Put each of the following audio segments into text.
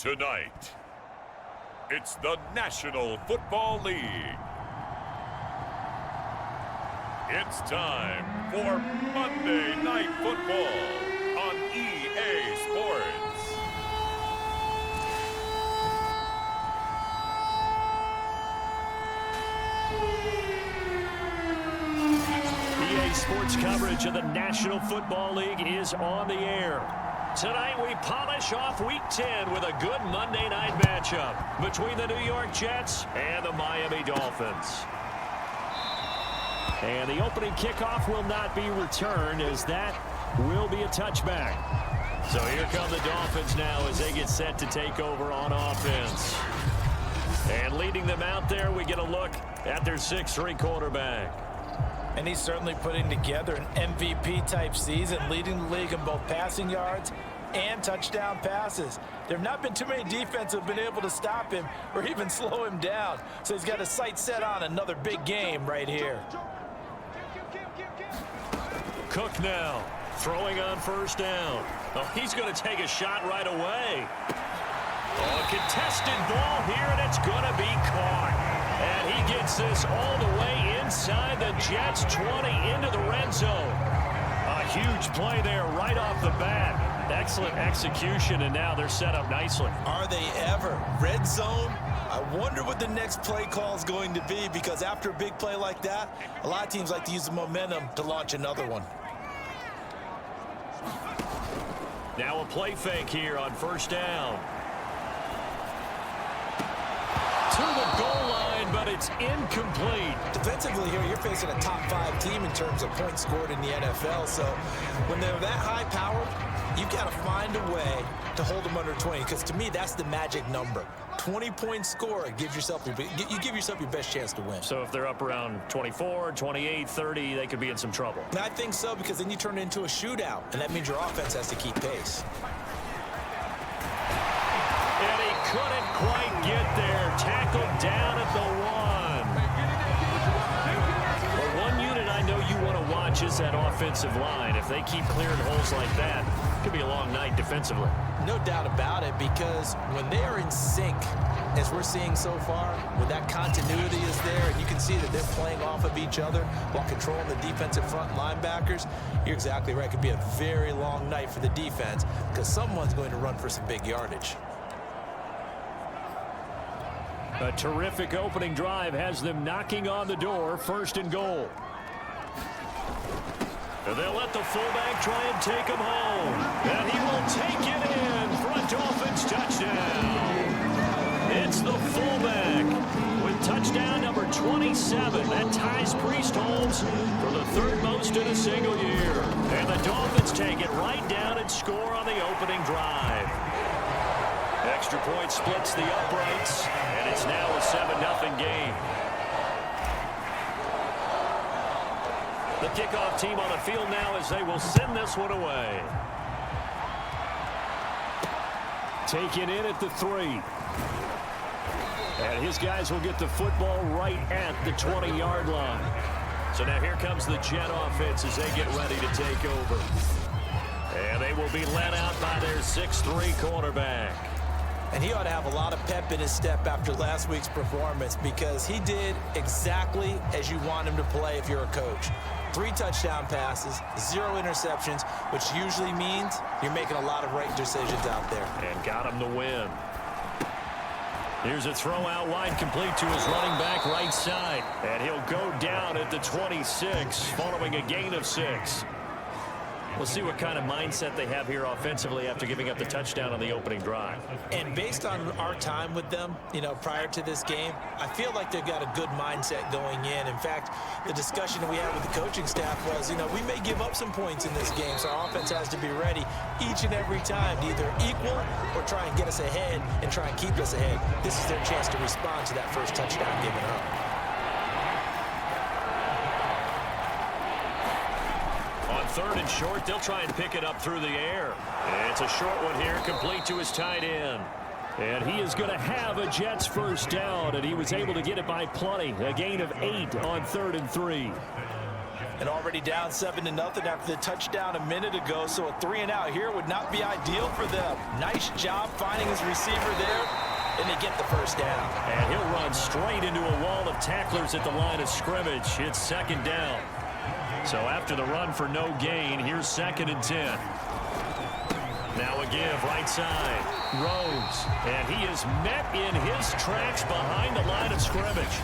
Tonight, it's the National Football League. It's time for Monday Night Football on EA Sports. EA Sports coverage of the National Football League is on the air. Tonight we polish off Week 10 with a good Monday night matchup between the New York Jets and the Miami Dolphins. And the opening kickoff will not be returned, as that will be a touchback. So here come the Dolphins now as they get set to take over on offense. And leading them out there, we get a look at their 6'3" quarterback. And he's certainly putting together an MVP-type season, leading the league in both passing yards and touchdown passes. There have not been too many defenses that have been able to stop him or even slow him down. So he's got his sights set on another big game right here. Cook now, throwing on first down. Oh, he's going to take a shot right away. Oh, a contested ball here, and it's going to be caught. And he gets this all the way inside the Jets' 20 into the red zone. A huge play there right off the bat. Excellent execution, and now they're set up nicely. Are they ever? Red zone? I wonder what the next play call is going to be, because after a big play like that, a lot of teams like to use the momentum to launch another one. Now a play fake here on first down. To the goal line, but it's incomplete. Defensively here, you're facing a top 5 team in terms of points scored in the NFL. So when they're that high-powered, you've got to find a way to hold them under 20. Because to me, that's the magic number. 20-point score, you give yourself your best chance to win. So if they're up around 24, 28, 30, they could be in some trouble. And I think so, because then you turn it into a shootout, and that means your offense has to keep pace. And he couldn't quite get there. Tackled down at the 1. Well, one unit I know you want to watch is that offensive line. If they keep clearing holes like that, it could be a long night defensively. No doubt about it, because when they are in sync, as we're seeing so far, when that continuity is there, and you can see that they're playing off of each other while controlling the defensive front linebackers, you're exactly right. It could be a very long night for the defense, because someone's going to run for some big yardage. A terrific opening drive has them knocking on the door, 1st and goal. And they'll let the fullback try and take him home. And he will take it in for a Dolphins touchdown. It's the fullback with touchdown number 27. That ties Priest Holmes for the 3rd most in a single year. And the Dolphins take it right down and score on the opening drive. Extra point splits the uprights, and it's now a 7-0 game. The kickoff team on the field now as they will send this one away. Taken in at the 3. And his guys will get the football right at the 20-yard line. So now here comes the Jet offense as they get ready to take over. And they will be led out by their 6'3" quarterback. And he ought to have a lot of pep in his step after last week's performance, because he did exactly as you want him to play if you're a coach. 3 touchdown passes, 0 interceptions, which usually means you're making a lot of right decisions out there. And got him the win. Here's a throw out wide, complete to his running back right side. And he'll go down at the 26 following a gain of 6. We'll see what kind of mindset they have here offensively after giving up the touchdown on the opening drive. And based on our time with them, prior to this game, I feel like they've got a good mindset going in. In fact, the discussion that we had with the coaching staff was, we may give up some points in this game, so our offense has to be ready each and every time to either equal or try and get us ahead and try and keep us ahead. This is their chance to respond to that first touchdown given up. 3rd and short, they'll try and pick it up through the air. It's a short one here, complete to his tight end. And he is going to have a Jets first down, and he was able to get it by plenty. A gain of 8 on 3rd and 3. And already down 7-0 after the touchdown a minute ago, so a 3-and-out here would not be ideal for them. Nice job finding his receiver there, and they get the first down. And he'll run straight into a wall of tacklers at the line of scrimmage. It's second down. So after the run for no gain, here's 2nd and 10. Now a give right side. Rose. And he is met in his tracks behind the line of scrimmage.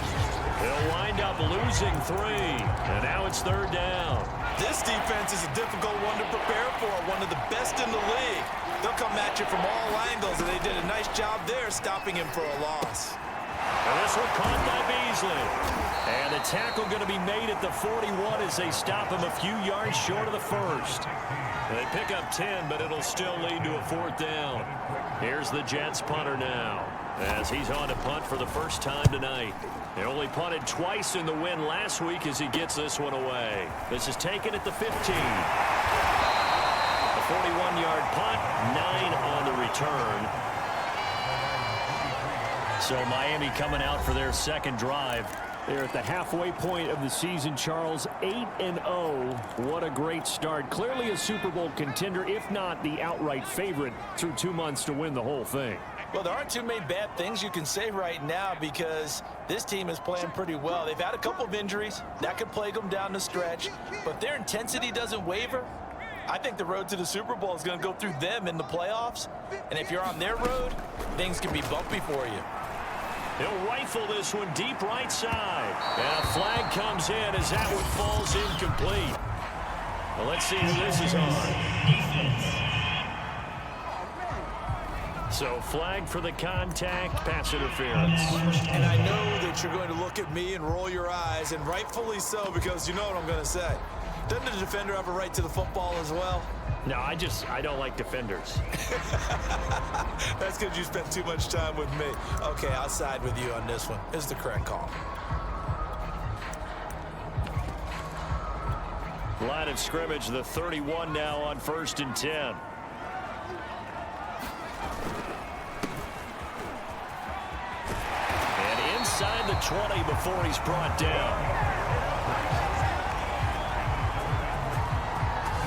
He'll wind up losing 3. And now it's 3rd down. This defense is a difficult one to prepare for. One of the best in the league. They'll come at you from all angles, and they did a nice job there stopping him for a loss. And this one caught by Beasley. And the tackle going to be made at the 41 as they stop him a few yards short of the first. And they pick up 10, but it'll still lead to a 4th down. Here's the Jets punter now as he's on to punt for the first time tonight. He only punted twice in the win last week as he gets this one away. This is taken at the 15. A 41-yard punt, 9 on the return. So Miami coming out for their second drive. They're at the halfway point of the season, Charles. 8-0. What a great start. Clearly a Super Bowl contender, if not the outright favorite, through 2 months to win the whole thing. Well, there aren't too many bad things you can say right now because this team is playing pretty well. They've had a couple of injuries. That could plague them down the stretch. But their intensity doesn't waver. I think the road to the Super Bowl is going to go through them in the playoffs. And if you're on their road, things can be bumpy for you. He'll rifle this one deep right side. And a flag comes in as that one falls incomplete. Well, let's see who this is on. So flag for the contact, pass interference. And I know that you're going to look at me and roll your eyes, and rightfully so, because you know what I'm going to say. Doesn't the defender have a right to the football as well? No, I don't like defenders. That's because you spent too much time with me. Okay, I'll side with you on this one. It's the correct call. Line of scrimmage, the 31 now on 1st and 10. And inside the 20 before he's brought down.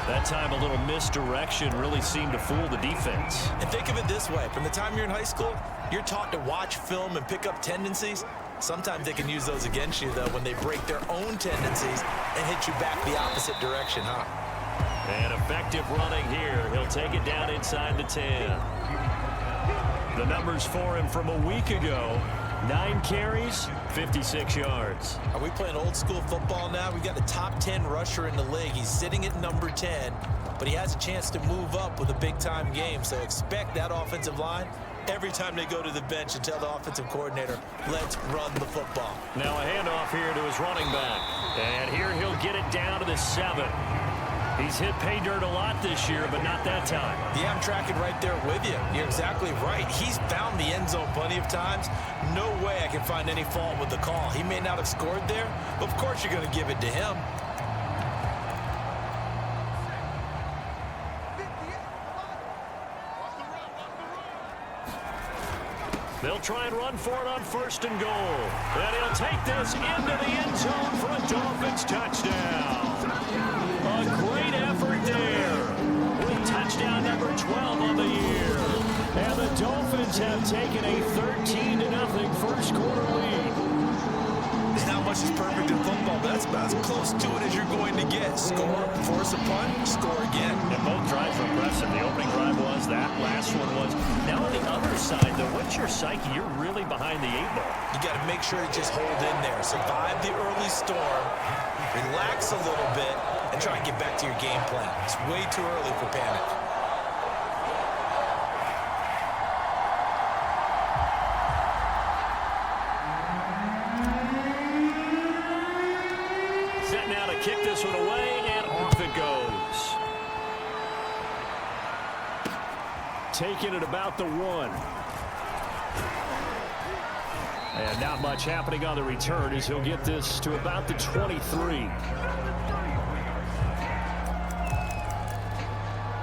That time a little misdirection really seemed to fool the defense. And think of it this way. From the time you're in high school, you're taught to watch film and pick up tendencies. Sometimes they can use those against you, though, when they break their own tendencies and hit you back the opposite direction, huh? And effective running here. He'll take it down inside the 10. The numbers for him from a week ago. 9 carries, 56 yards. Are we playing old school football now? We've got a top 10 rusher in the league. He's sitting at number 10, but he has a chance to move up with a big-time game. So expect that offensive line every time they go to the bench and tell the offensive coordinator, let's run the football. Now a handoff here to his running back. And here he'll get it down to the 7. He's hit pay dirt a lot this year, but not that time. Yeah, I'm tracking right there with you. You're exactly right. He's found the end zone plenty of times. No way I can find any fault with the call. He may not have scored there, but of course you're going to give it to him. They'll try and run for it on 1st and goal. And he'll take this into the end zone for a Dolphins touchdown. A great effort there with touchdown number 12 on the year. And the Dolphins have taken a 13-0 first quarter lead. There's not much is perfect in football, but that's about as close to it as you're going to get. Score, force a punt, score again. And both drives were impressive. The opening drive was, that last one was. Now on the other side, though, what's your psyche? You're really behind the 8 ball. You got to make sure to just hold in there. Survive the early storm, relax a little bit, and try and get back to your game plan. It's way too early for panic. Set now to kick this one away, and off it goes. Taking it about the 1. And not much happening on the return as he'll get this to about the 23.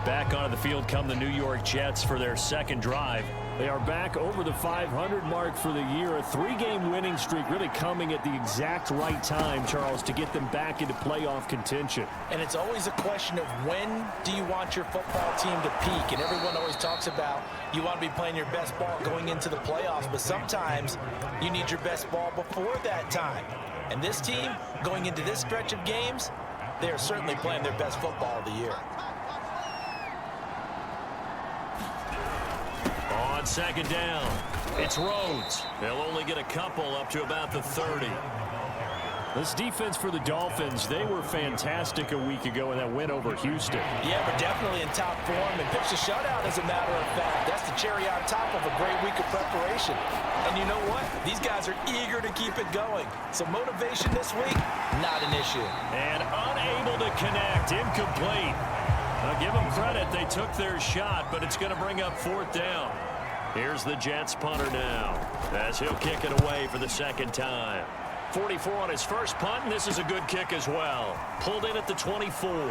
Back onto the field come the New York Jets for their second drive. They are back over the 500 mark for the year. A 3-game winning streak really coming at the exact right time, Charles, to get them back into playoff contention. And it's always a question of when do you want your football team to peak? And everyone always talks about you want to be playing your best ball going into the playoffs, but sometimes you need your best ball before that time. And this team, going into this stretch of games, they are certainly playing their best football of the year. On second down, it's Rhodes. They'll only get a couple up to about the 30. This defense for the Dolphins, they were fantastic a week ago in that win over Houston. Yeah, but definitely in top form and pitched a shutout, as a matter of fact. That's the cherry on top of a great week of preparation. And you know what? These guys are eager to keep it going. So motivation this week, not an issue. And unable to connect, incomplete. Now give them credit, they took their shot, but it's going to bring up 4th down. Here's the Jets punter now, as he'll kick it away for the second time. 44 on his first punt, and this is a good kick as well. Pulled in at the 24. 21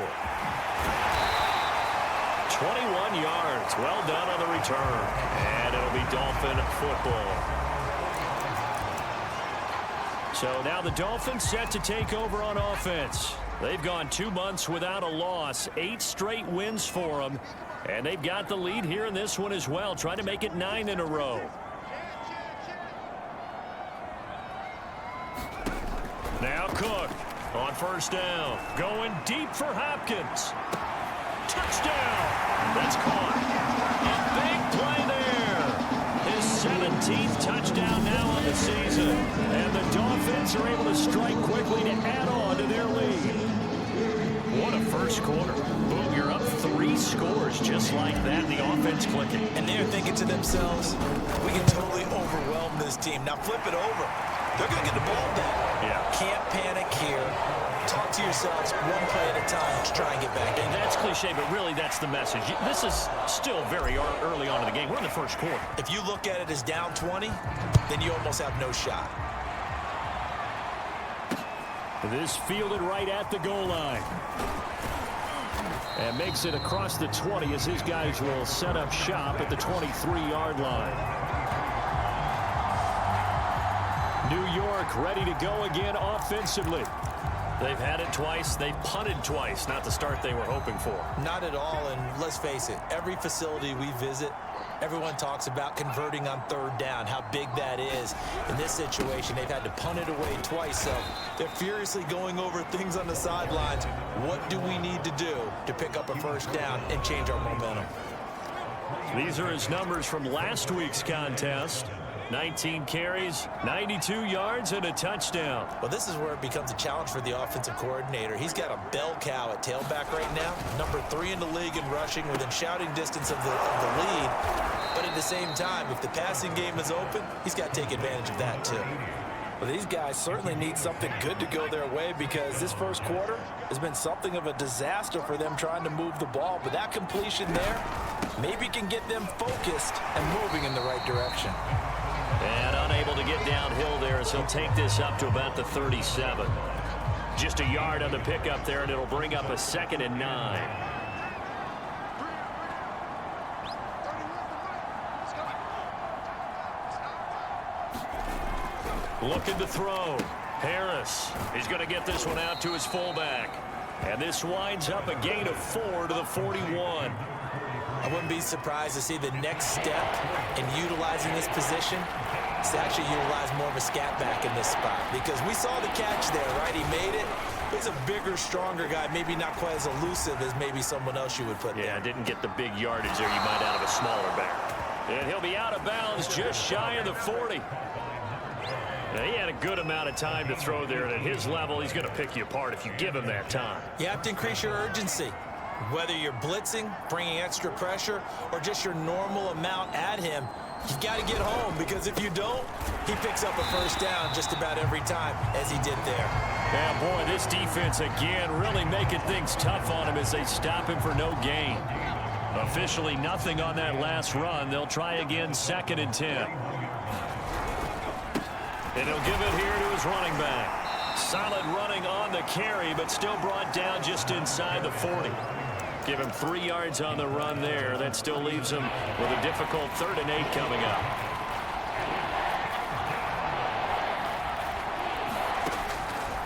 yards. Well done on the return. And it'll be Dolphin football. So now the Dolphins set to take over on offense. They've gone 2 months without a loss. 8 straight wins for them. And they've got the lead here in this one as well, trying to make it 9 in a row. Now Cook on first down. Going deep for Hopkins. Touchdown. That's caught. A big play there. His 17th touchdown now on the season. And the Dolphins are able to strike quickly to add on to their lead. What a first quarter. Boom, you're up 3 scores just like that. The offense clicking. And they're thinking to themselves, we can totally overwhelm this team. Now flip it over. They're going to get the ball back. Yeah. Can't panic here. Talk to yourselves one play at a time to try and get back in. And that's cliche, but really that's the message. This is still very early on in the game. We're in the first quarter. If you look at it as down 20, then you almost have no shot. This fielded right at the goal line. And makes it across the 20 as his guys will set up shop at the 23-yard line. New York ready to go again offensively. They've had it twice. They've punted twice. Not the start they were hoping for. Not at all, and let's face it, every facility we visit, everyone talks about converting on 3rd down, how big that is. In this situation, they've had to punt it away twice, so they're furiously going over things on the sidelines. What do we need to do to pick up a first down and change our momentum? These are his numbers from last week's contest. 19 carries, 92 yards, and a touchdown. Well, this is where it becomes a challenge for the offensive coordinator. He's got a bell cow at tailback right now, number 3 in the league in rushing, within shouting distance of the lead. But at the same time, if the passing game is open, he's got to take advantage of that too. Well, these guys certainly need something good to go their way, because this first quarter has been something of a disaster for them trying to move the ball. But that completion there maybe can get them focused and moving in the right direction. And unable to get downhill there as he'll take this up to about the 37. Just a yard on the pickup there, and it'll bring up a 2nd and 9. Looking to throw. Harris. He's going to get this one out to his fullback. And this winds up a gain of 4 to the 41. I wouldn't be surprised to see the next step in utilizing this position is to actually utilize more of a scat back in this spot, because we saw the catch there, right? He made it. He's a bigger, stronger guy, maybe not quite as elusive as maybe someone else you would put there. Yeah, didn't get the big yardage there you might out of a smaller back. And he'll be out of bounds just shy of the 40. Now, he had a good amount of time to throw there, and at his level, he's going to pick you apart if you give him that time. You have to increase your urgency. Whether you're blitzing, bringing extra pressure, or just your normal amount at him, you've got to get home, because if you don't, he picks up a first down just about every time, as he did there. Yeah, boy, this defense again really making things tough on him as they stop him for no gain. Officially nothing on that last run. They'll try again, 2nd and 10. And he'll give it here to his running back. Solid running on the carry, but still brought down just inside the 40. Give him 3 yards on the run there. That still leaves him with a difficult 3rd and 8 coming up.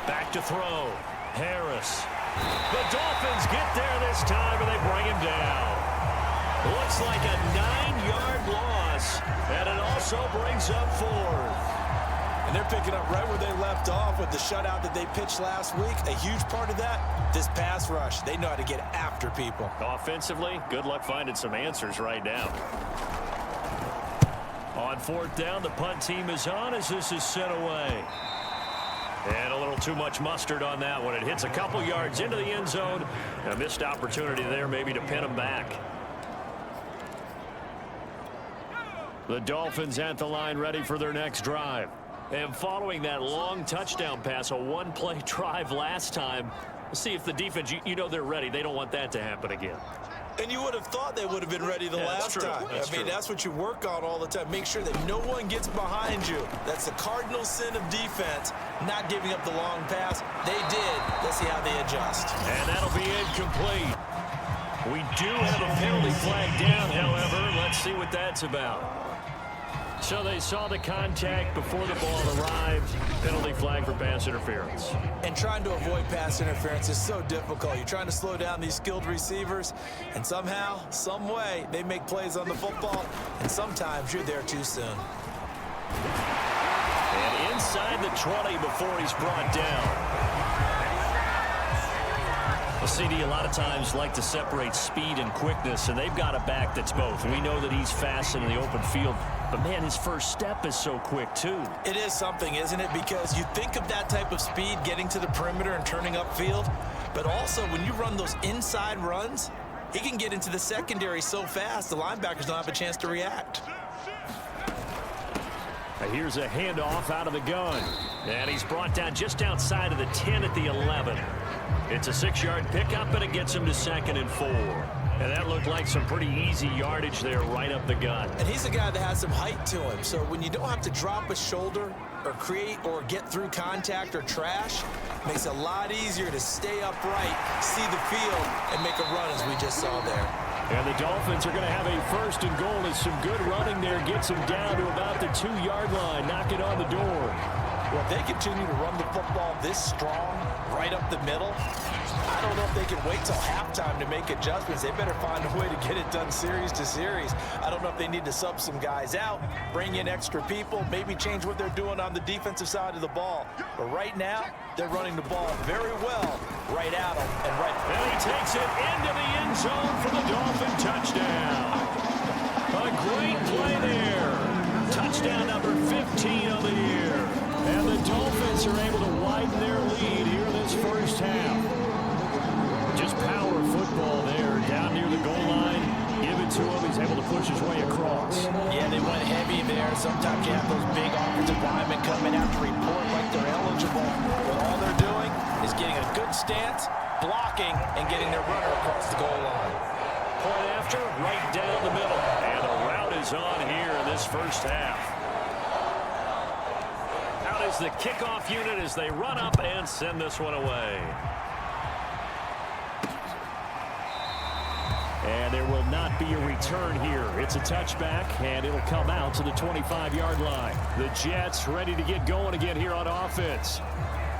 Back to throw. Harris. The Dolphins get there this time, and they bring him down. Looks like a 9-yard loss, and it also brings up 4th. And they're picking up right where they left off with the shutout that they pitched last week. A huge part of that, this pass rush. They know how to get after people. Offensively, good luck finding some answers right now. On 4th down, the punt team is on as this is sent away. And a little too much mustard on that one. It hits a couple yards into the end zone. A missed opportunity there maybe to pin them back. The Dolphins at the line ready for their next drive. And following that long touchdown pass, a 1-play drive last time, we'll see if the defense, you know they're ready. They don't want that to happen again. And you would have thought they would have been ready the last time. I mean, that's what you work on all the time. Make sure that no one gets behind you. That's the cardinal sin of defense, not giving up the long pass. They did. Let's see how they adjust. And that'll be incomplete. We do have a penalty flag down, however. Let's see what that's about. So they saw the contact before the ball arrived. Penalty flag for pass interference. And trying to avoid pass interference is so difficult. You're trying to slow down these skilled receivers, and somehow, some way, they make plays on the football, and sometimes you're there too soon. And inside the 20 before he's brought down. Well, CD, a lot of times like to separate speed and quickness, and they've got a back that's both. We know that he's fast in the open field, but, man, his first step is so quick, too. It is something, isn't it? Because you think of that type of speed getting to the perimeter and turning upfield, but also when you run those inside runs, he can get into the secondary so fast the linebackers don't have a chance to react. Here's a handoff out of the gun, and he's brought down just outside of the 10 at the 11. It's a 6-yard pickup, and it gets him to 2nd and 4. And that looked like some pretty easy yardage there right up the gut. And he's a guy that has some height to him. So when you don't have to drop a shoulder or create or get through contact or trash, it makes it a lot easier to stay upright, see the field, and make a run as we just saw there. And the Dolphins are going to have a 1st and goal as some good running there gets him down to about the 2-yard line, knocking on the door. Well, if they continue to run the football this strong, right up the middle, I don't know if they can wait till halftime to make adjustments. They better find a way to get it done series to series. I don't know if they need to sub some guys out, bring in extra people, maybe change what they're doing on the defensive side of the ball. But right now, they're running the ball very well right at them. And he takes it into the end zone for the Dolphin touchdown. A great play there. Touchdown number 15 of the year. And the Dolphins are able to widen their lead here this first half. Just power football there, down near the goal line. Give it to him. He's able to push his way across. Yeah, they went heavy there. Sometimes you have those big offensive linemen come in after report like they're eligible. But all they're doing is getting a good stance, blocking, and getting their runner across the goal line. Point after, right down the middle. And the route is on here in this first half. Out is the kickoff unit as they run up and send this one away. And there will not be a return here. It's a touchback, and it'll come out to the 25-yard line. The Jets ready to get going again here on offense.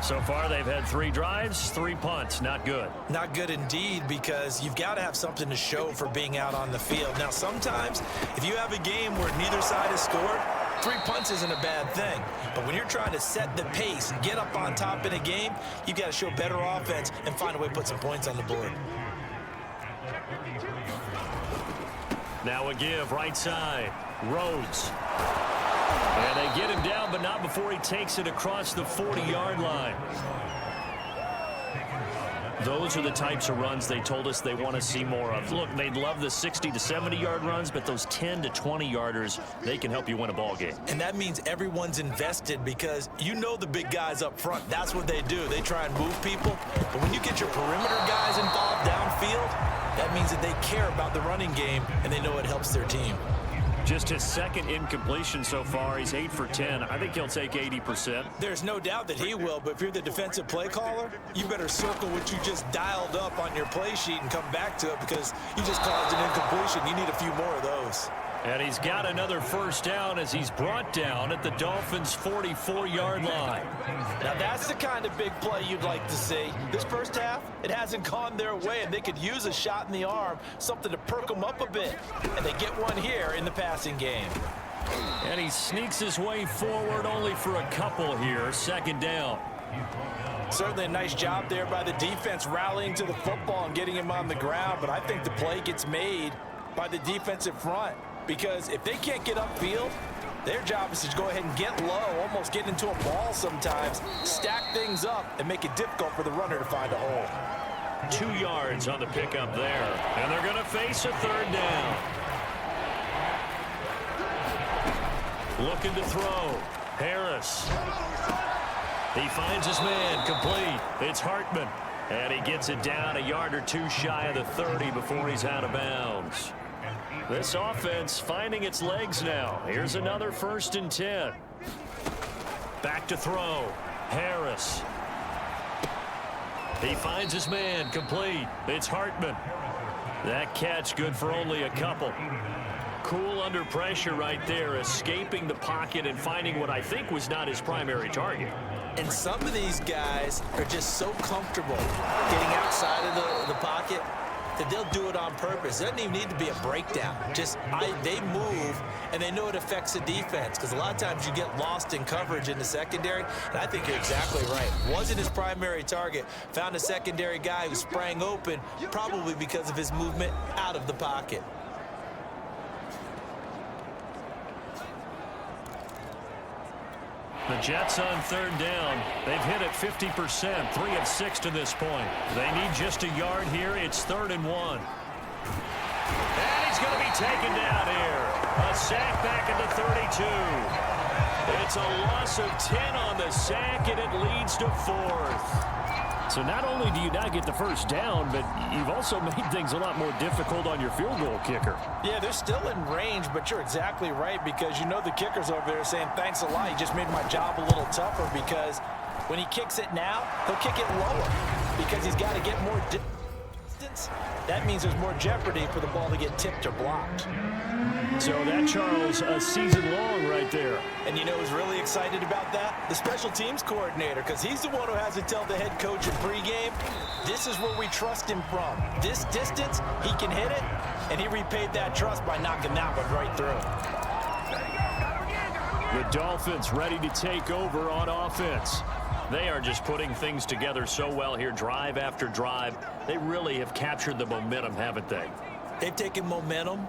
So far, they've had 3 drives, 3 punts. Not good. Not good indeed, because you've got to have something to show for being out on the field. Now, sometimes, if you have a game where neither side has scored, 3 punts isn't a bad thing. But when you're trying to set the pace and get up on top in a game, you've got to show better offense and find a way to put some points on the board. Now a give, right side. Rhodes. And they get him down, but not before he takes it across the 40-yard line. Those are the types of runs they told us they want to see more of. Look, they'd love the 60 to 70-yard runs, but those 10 to 20-yarders, they can help you win a ball game. And that means everyone's invested, because you know the big guys up front. That's what they do. They try and move people. But when you get your perimeter guys involved downfield, that means that they care about the running game, and they know it helps their team. Just his second incompletion so far. He's 8 for 10. I think he'll take 80%. There's no doubt that he will, but if you're the defensive play caller, you better circle what you just dialed up on your play sheet and come back to it because you just caused an incompletion. You need a few more of those. And he's got another first down as he's brought down at the Dolphins' 44-yard line. Now that's the kind of big play you'd like to see. This first half, it hasn't gone their way, and they could use a shot in the arm, something to perk them up a bit. And they get one here in the passing game. And he sneaks his way forward only for a couple here. Second down. Certainly a nice job there by the defense rallying to the football and getting him on the ground, but I think the play gets made by the defensive front. Because if they can't get upfield, their job is to go ahead and get low, almost get into a ball sometimes, stack things up, and make it difficult for the runner to find a hole. 2 yards on the pickup there. And they're going to face a third down. Looking to throw. Harris. He finds his man, complete. It's Hartman. And he gets it down a yard or two shy of the 30 before he's out of bounds. This offense finding its legs now. Here's another 1st and 10. Back to throw. Harris. He finds his man, complete. It's Hartman. That catch good for only a couple. Cool under pressure right there, escaping the pocket and finding what I think was not his primary target. And some of these guys are just so comfortable getting outside of the pocket that they'll do it on purpose. It doesn't even need to be a breakdown. They move, and they know it affects the defense because a lot of times you get lost in coverage in the secondary, and I think you're exactly right. Wasn't his primary target. Found a secondary guy who sprang open, probably because of his movement out of the pocket. The Jets on third down. They've hit it 50%, 3 of 6 to this point. They need just a yard here. It's 3rd and 1. And he's going to be taken down here. A sack back at the 32. It's a loss of 10 on the sack, and it leads to 4th. So not only do you not get the first down, but you've also made things a lot more difficult on your field goal kicker. Yeah, they're still in range, but you're exactly right because you know the kicker's over there saying, thanks a lot. You just made my job a little tougher because when he kicks it now, he'll kick it lower because he's got to get more distance. That means there's more jeopardy for the ball to get tipped or blocked. So that, Charles, a season long right there. And you know who's really excited about that? The special teams coordinator, because he's the one who has to tell the head coach in pregame, this is where we trust him from. This distance, he can hit it, and he repaid that trust by knocking that one right through. The Dolphins ready to take over on offense. They are just putting things together so well here, drive after drive. They really have captured the momentum, haven't they? They've taken momentum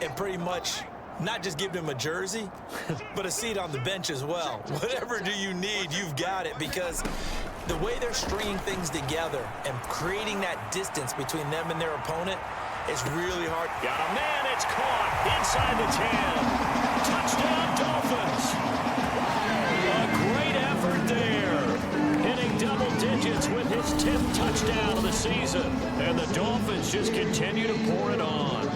and pretty much not just given him a jersey, but a seat on the bench as well. Whatever do you need, you've got it, because the way they're stringing things together and creating that distance between them and their opponent is really hard. Got a man, it's caught inside the 10. Touchdown, Dolphins. A great effort there. Hitting double digits with his 10th touchdown of the season. And the Dolphins just continue to pour it on.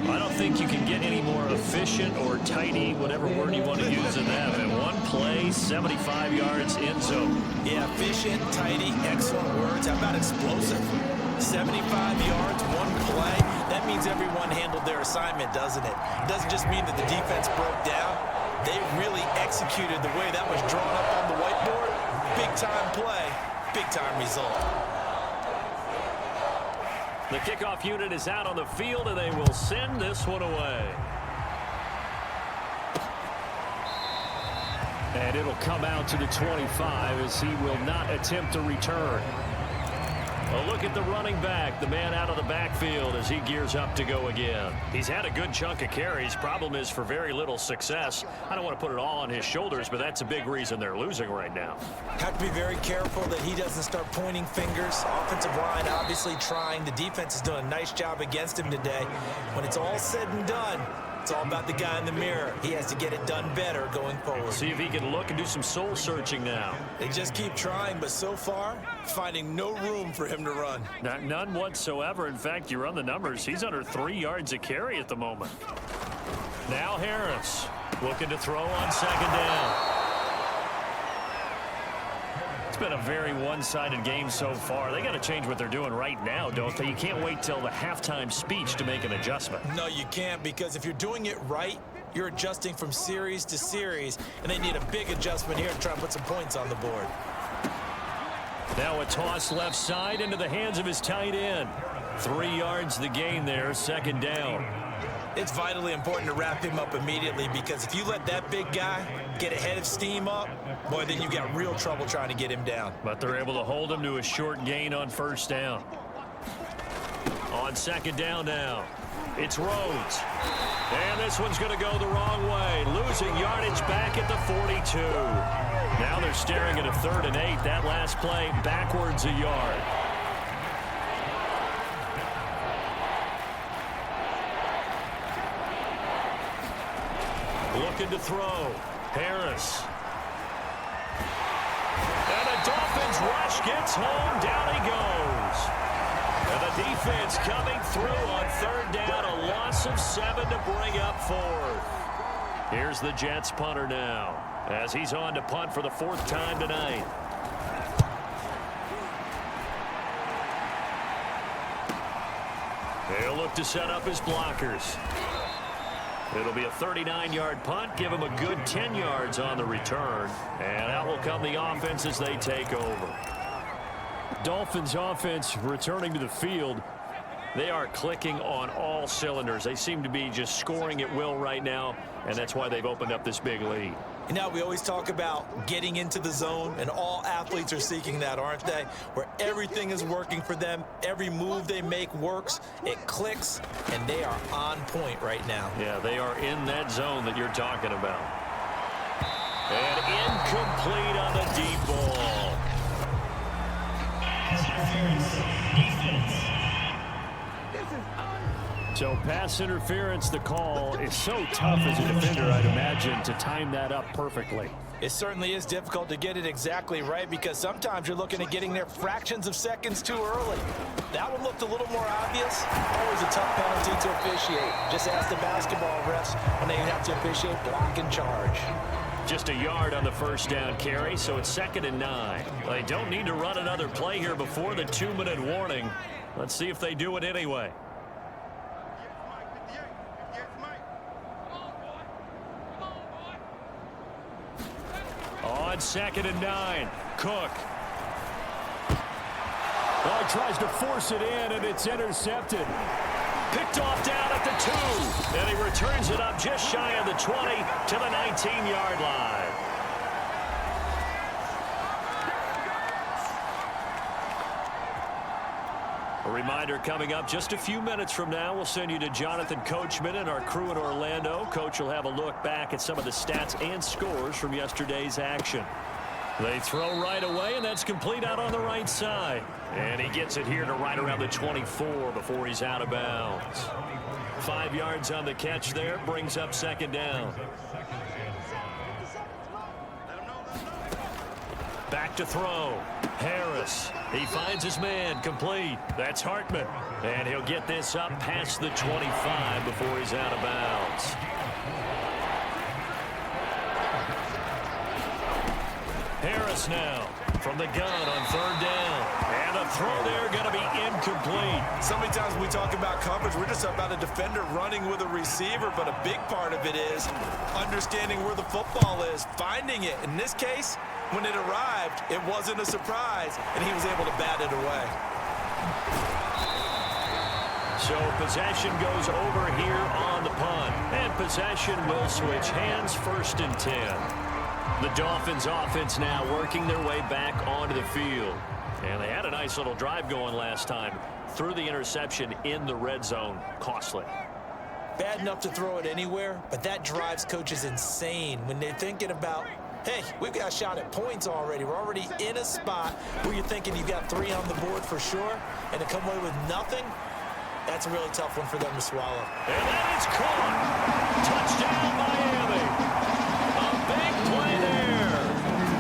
I don't think you can get any more efficient or tidy, whatever word you want to use in that. In one play, 75 yards in zone. Yeah, efficient, tidy, excellent words. How about explosive? 75 yards, one play. That means everyone handled their assignment, doesn't it? It doesn't just mean that the defense broke down. They really executed the way that was drawn up on the whiteboard. Big-time play, big-time result. The kickoff unit is out on the field, and they will send this one away. And it'll come out to the 25 as he will not attempt to return. A look at the running back, the man out of the backfield as he gears up to go again. He's had a good chunk of carries. Problem is for very little success. I don't want to put it all on his shoulders, but that's a big reason they're losing right now. Have to be very careful that he doesn't start pointing fingers. Offensive line obviously trying. The defense is doing a nice job against him today. When it's all said and done, It's all about the guy in the mirror. He has to get it done better going forward. See if he can look and do some soul searching now. They just keep trying, but so far, finding no room for him to run. None whatsoever. In fact, you run the numbers. He's under 3 yards a carry at the moment. Now Harris looking to throw on second down. It's been a very one-sided game so far. They got to change what they're doing right now, don't they? You can't wait till the halftime speech to make an adjustment. No, you can't, because if you're doing it right, you're adjusting from series to series, and they need a big adjustment here to try and put some points on the board. Now a toss left side into the hands of his tight end. 3 yards the gain there, second down. It's vitally important to wrap him up immediately, because if you let that big guy get ahead of steam up, boy, then you got real trouble trying to get him down. But they're able to hold him to a short gain on first down. On second down now, it's Rhodes. And this one's going to go the wrong way. Losing yardage back at the 42. Now they're staring at a 3rd and 8. That last play backwards a yard. Looking to throw. Harris. And the Dolphins rush gets home. Down he goes. And the defense coming through on 3rd down. A loss of 7 to bring up 4th. Here's the Jets punter now, as he's on to punt for the 4th time tonight. They'll look to set up his blockers. It'll be a 39-yard punt. Give him a good 10 yards on the return. And out will come the offense as they take over. Dolphins offense returning to the field. They are clicking on all cylinders. They seem to be just scoring at will right now, and that's why they've opened up this big lead. You know, we always talk about getting into the zone, and all athletes are seeking that, aren't they? Where everything is working for them, every move they make works, it clicks, and they are on point right now. Yeah, they are in that zone that you're talking about. And incomplete on the deep ball. So pass interference, the call is so tough as a defender, I'd imagine, to time that up perfectly. It certainly is difficult to get it exactly right, because sometimes you're looking at getting there fractions of seconds too early. That one looked a little more obvious. Always a tough penalty to officiate. Just ask the basketball refs when they have to officiate block and charge. Just a yard on the first down carry, so it's 2nd and 9. They don't need to run another play here before the 2-minute warning. Let's see if they do it anyway. On 2nd and 9, Cook. Well, he tries to force it in, and it's intercepted. Picked off down at the 2. And he returns it up just shy of the 20 to the 19-yard line. A reminder coming up just a few minutes from now. We'll send you to Jonathan Coachman and our crew in Orlando. Coach will have a look back at some of the stats and scores from yesterday's action. They throw right away, and that's complete out on the right side. And he gets it here to right around the 24 before he's out of bounds. 5 yards on the catch there, brings up 2nd down. Back to throw. Harris. He finds his man. Complete. That's Hartman. And he'll get this up past the 25 before he's out of bounds. Harris now from the gun on 3rd down. And a throw there going to be incomplete. So many times when we talk about coverage, we're just about a defender running with a receiver, but a big part of it is understanding where the football is, finding it. In this case, when it arrived, it wasn't a surprise, and he was able to bat it away. So possession goes over here on the punt, and possession will switch hands, 1st and 10. The Dolphins offense now working their way back onto the field. And they had a nice little drive going last time. Threw the interception in the red zone. Costly. Bad enough to throw it anywhere, but that drives coaches insane when they're thinking about, hey, we've got a shot at points already. We're already in a spot where you're thinking you've got 3 on the board for sure, and to come away with nothing, That's a really tough one for them to swallow. And that is caught. Touchdown, Miami. A big play there.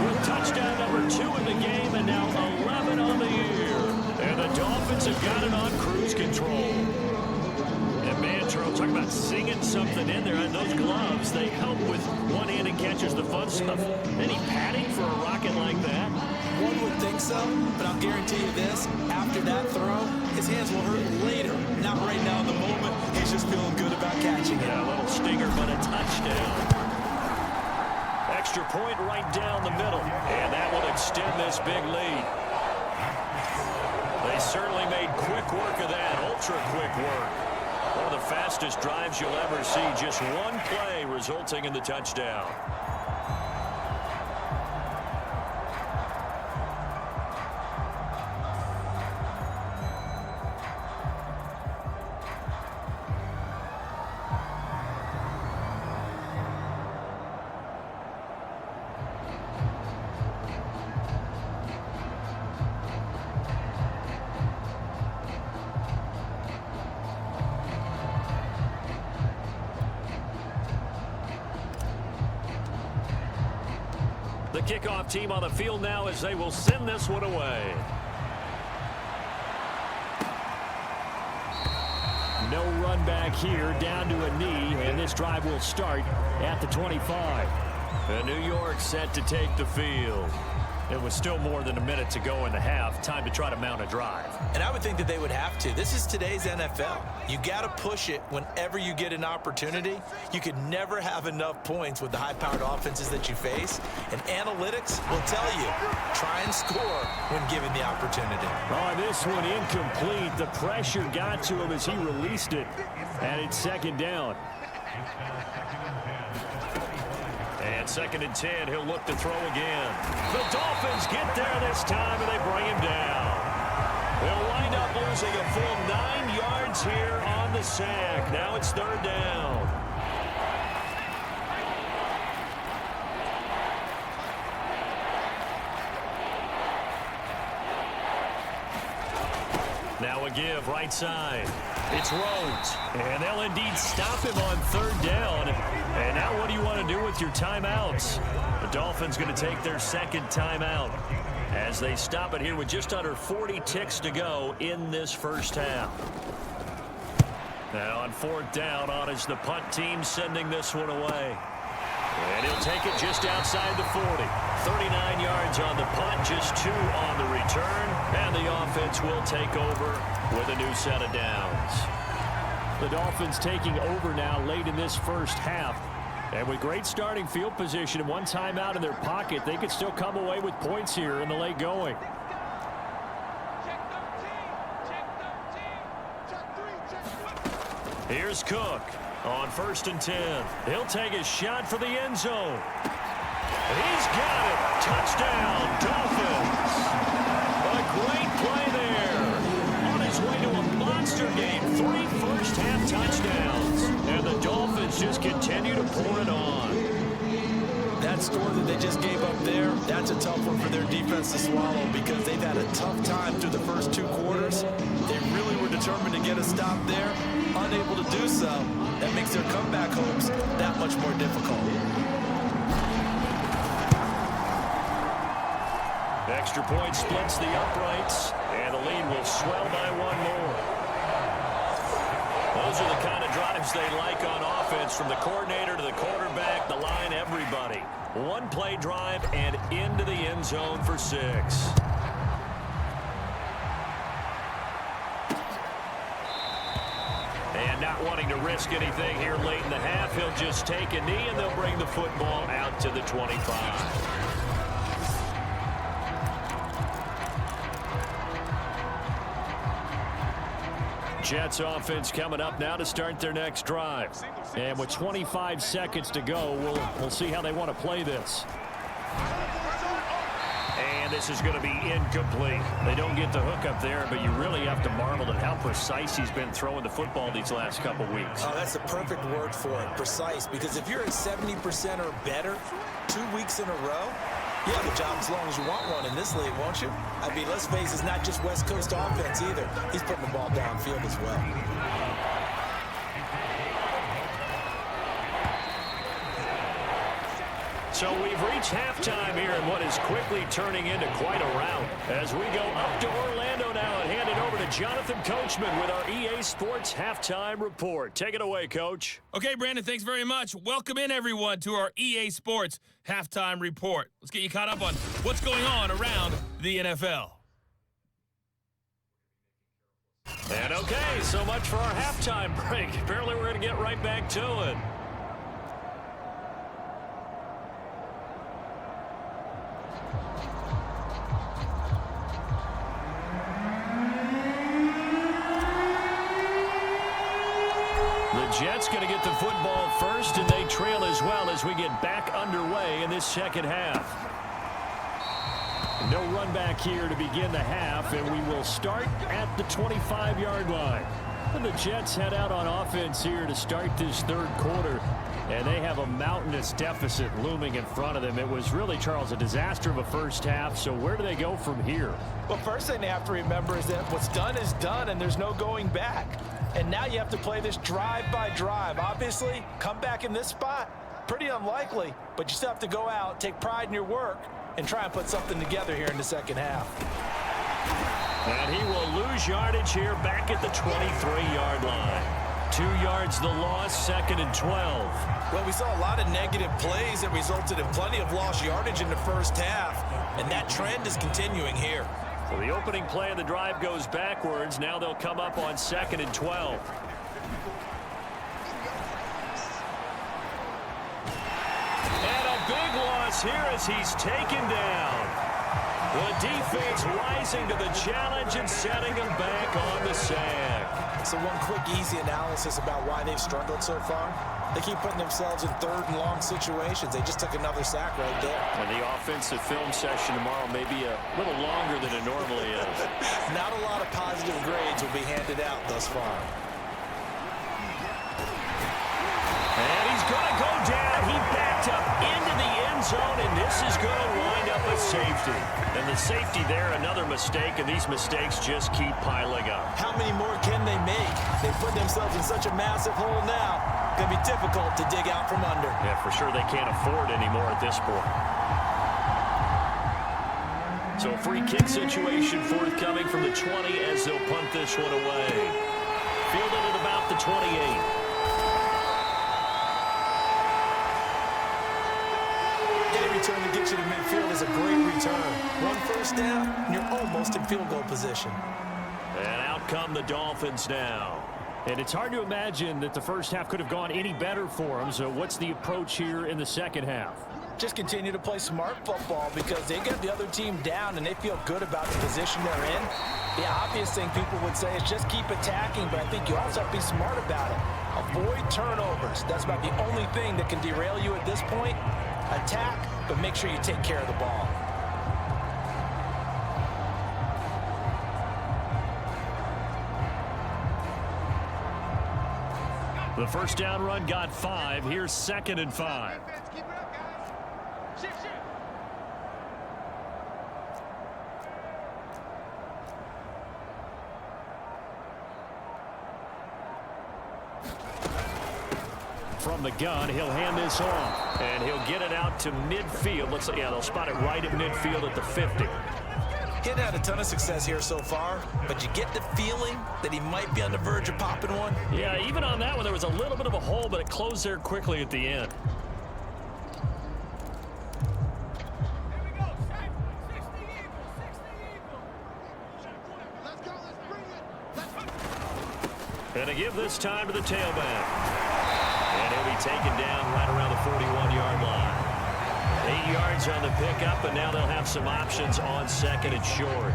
With touchdown number 2 in the game and now 11 on the year. And the Dolphins have got it on cruise control. And man, Charles, talk about singing something in there. And those gloves, they help with one-handed catches, the fun stuff. Any padding for a rocket like that? One would think so, but I'll guarantee you this. After that throw, his hands will hurt later. Not right now in the moment. He's just feeling good about catching it. Yeah, a little stinger, but a touchdown. Extra point right down the middle. And that will extend this big lead. They certainly made quick work of that. Ultra quick work. One of the fastest drives you'll ever see. Just one play resulting in the touchdown. The kickoff team on the field now as they will send this one away. No run back here, down to a knee, and this drive will start at the 25. And New York set to take the field. It was still more than a minute to go in the half. Time to try to mount a drive. And I would think that they would have to. This is today's NFL. You got to push it whenever you get an opportunity. You could never have enough points with the high-powered offenses that you face. And analytics will tell you, try and score when given the opportunity. Oh, this one incomplete. The pressure got to him as he released it. And it's second down. And 2nd and 10, he'll look to throw again. The Dolphins get there this time, and they bring him down. They'll wind up losing a full 9 yards here on the sack. Now it's 3rd down. Now a give, right side. It's Rhodes, and they'll indeed stop him on 3rd down. And now what do you want to do with your timeouts? The Dolphins going to take their 2nd timeout as they stop it here with just under 40 ticks to go in this first half. Now on 4th down, on is the punt team sending this one away. And he'll take it just outside the 40. 39 yards on the punt, just 2 on the return. And the offense will take over with a new set of downs. The Dolphins taking over now late in this first half. And with great starting field position and one timeout in their pocket, they could still come away with points here in the late going. Here's Cook on 1st and 10. He'll take a shot for the end zone. He's got it. Touchdown, Dolphins. A great play there. On his way to a monster game. 3 first-half touchdowns. And the Dolphins just continue to pour it on. That score that they just gave up there, that's a tough one for their defense to swallow because they've had a tough time through the first 2 quarters. They really were determined to get a stop there. Unable to do so, that makes their comeback hopes that much more difficult. Extra point splits the uprights, and the lead will swell by 1 more. Those are the kind of drives they like on offense, from the coordinator to the quarterback, the line, everybody. 1 play drive and into the end zone for 6. And not wanting to risk anything here late in the half, he'll just take a knee and they'll bring the football out to the 25. Jets offense coming up now to start their next drive. And with 25 seconds to go, we'll see how they want to play this. And this is going to be incomplete. They don't get the hook up there, but you really have to marvel at how precise he's been throwing the football these last couple weeks. Oh, that's the perfect word for it, precise. Because if you're at 70% or better 2 weeks in a row, You have a job as long as you want one in this league, won't you? I mean, let's face it, it's not just West Coast offense either. He's putting the ball downfield as well. So we've reached halftime here in what is quickly turning into quite a rout. As we go up to Orlando now and hand it over to Jonathan Coachman with our EA Sports Halftime Report. Take it away, Coach. Okay, Brandon, thanks very much. Welcome in, everyone, to our EA Sports Halftime Report. Let's get you caught up on what's going on around the NFL. And okay, so much for our halftime break. Apparently we're going to get right back to it. Jets going to get the football first, and they trail as well as we get back underway in this second half. No run back here to begin the half, and we will start at the 25-yard line. And the Jets head out on offense here to start this third quarter, and they have a mountainous deficit looming in front of them. It was really, Charles, a disaster of a first half, so where do they go from here? Well, first thing they have to remember is that what's done is done, and there's no going back. And now you have to play this drive by drive. Obviously, come back in this spot, pretty unlikely, but you still have to go out, take pride in your work, and try and put something together here in the second half. And he will lose yardage here back at the 23-yard line. 2 yards the loss, 2nd and 12. Well, we saw a lot of negative plays that resulted in plenty of lost yardage in the first half, and that trend is continuing here. So the opening play of the drive goes backwards. Now they'll come up on 2nd and 12. And a big loss here as he's taken down. The defense rising to the challenge and setting him back on the sack. So one quick, easy analysis about why they've struggled so far. They keep putting themselves in third and long situations. They just took another sack right there. And the offensive film session tomorrow may be a little longer than it normally is. Not a lot of positive grades will be handed out thus far. And he's going to go down. He backed up into the end zone, and this is going to wind up a safety. And the safety there, another mistake, and these mistakes just keep piling up. How many more can they make? They put themselves in such a massive hole now. Going to be difficult to dig out from under. Yeah, for sure they can't afford anymore at this point. So a free kick situation forthcoming from the 20 as they'll punt this one away. Fielded at about the 28. Any return to get you to midfield is a great return. One first down, and you're almost in field goal position. And out come the Dolphins now. And it's hard to imagine that the first half could have gone any better for them. So what's the approach here in the second half? Just continue to play smart football because they got the other team down and they feel good about the position they're in. The obvious thing people would say is just keep attacking, but I think you also have to be smart about it. Avoid turnovers. That's about the only thing that can derail you at this point. Attack, but make sure you take care of the ball. The first down run got 5. Here's 2nd and 5. From the gun, he'll hand this off, and he'll get it out to midfield. Looks like, yeah, they'll spot it right at midfield at the 50. He hadn't had a ton of success here so far, but you get the feeling that he might be on the verge of popping one. Yeah, even on that one, there was a little bit of a hole, but it closed there quickly at the end. And to give this time to the tailback. And he'll be taken down right around the 41-yard line. 8 yards on the pickup, and now they'll have some options on 2nd and short.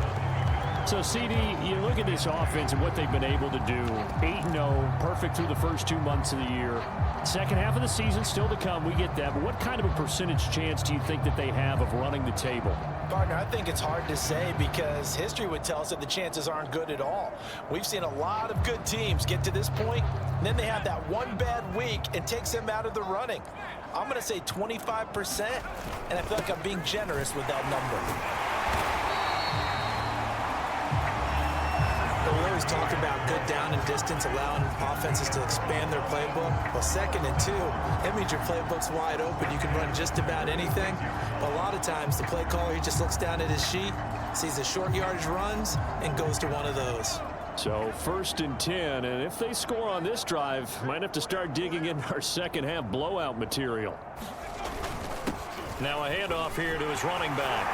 So, CD, you look at this offense and what they've been able to do. 8-0, perfect through the first 2 months of the year. Second half of the season still to come, we get that. But what kind of a percentage chance do you think that they have of running the table? Partner, I think it's hard to say because history would tell us that the chances aren't good at all. We've seen a lot of good teams get to this point, and then they have that one bad week and takes them out of the running. I'm going to say 25%, and I feel like I'm being generous with that number. We always talk about good down and distance, allowing offenses to expand their playbook. Well, 2nd and 2, that means your playbook's wide open. You can run just about anything. But a lot of times, the play caller, he just looks down at his sheet, sees the short yardage runs, and goes to one of those. So 1st and 10, and if they score on this drive, might have to start digging in our second half blowout material. Now a handoff here to his running back.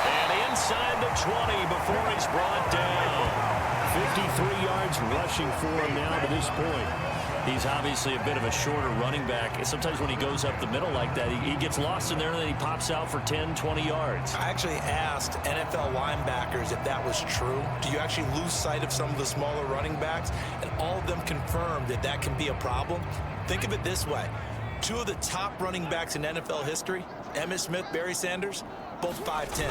And inside the 20 before he's brought down. 53 yards rushing for him now to this point. He's obviously a bit of a shorter running back. Sometimes when he goes up the middle like that, he gets lost in there and then he pops out for 10, 20 yards. I actually asked NFL linebackers if that was true. Do you actually lose sight of some of the smaller running backs? And all of them confirmed that that can be a problem. Think of it this way. 2 of the top running backs in NFL history, Emmitt Smith, Barry Sanders, both 5'10".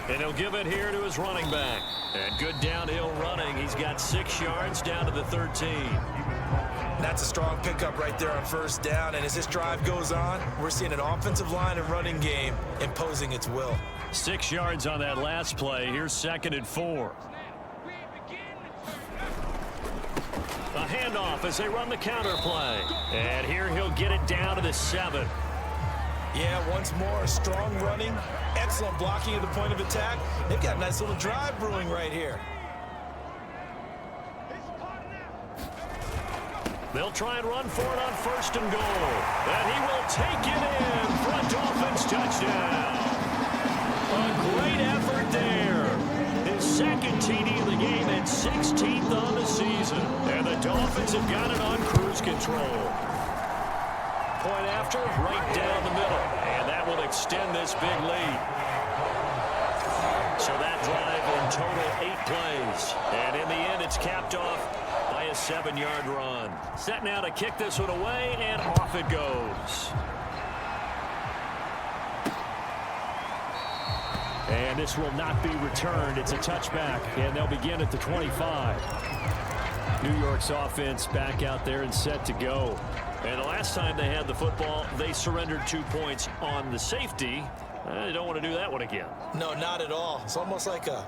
And he'll give it here to his running back. And good downhill running. He's got 6 yards down to the 13. That's a strong pickup right there on 1st down. And as this drive goes on, we're seeing an offensive line and running game imposing its will. 6 yards on that last play. Here's 2nd and 4. A handoff as they run the counter play. And here he'll get it down to the 7. Yeah, once more, strong running, excellent blocking at the point of attack. They've got a nice little drive brewing right here. They'll try and run for it on 1st and goal. And he will take it in for a Dolphins touchdown. A great effort there. His 2nd TD of the game and 16th on the season. And the Dolphins have got it on cruise control. Point after, right down the middle. And that will extend this big lead. So that drive in total 8 plays. And in the end, it's capped off by a 7-yard run. Set now to kick this one away, and off it goes. And this will not be returned. It's a touchback, and they'll begin at the 25. New York's offense back out there and set to go. And the last time they had the football, they surrendered 2 points on the safety. They don't want to do that one again. No, not at all. It's almost like a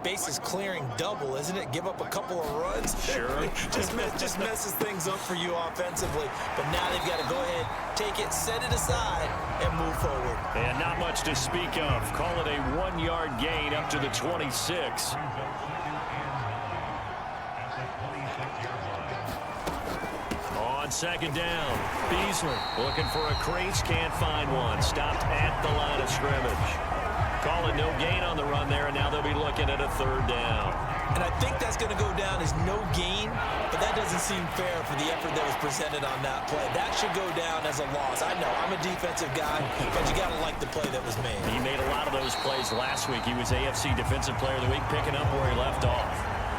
bases clearing double, isn't it? Give up a couple of runs. Sure. just messes things up for you offensively. But now they've got to go ahead, take it, set it aside, and move forward. And not much to speak of. Call it a 1-yard gain up to the 26. On 2nd down, Beasley looking for a crease, can't find one. Stopped at the line of scrimmage. Call it no gain on the run there, and now they'll be looking at a 3rd down. And I think that's going to go down as no gain, but that doesn't seem fair for the effort that was presented on that play. That should go down as a loss. I know, I'm a defensive guy, but you got to like the play that was made. He made a lot of those plays last week. He was AFC Defensive Player of the Week, picking up where he left off.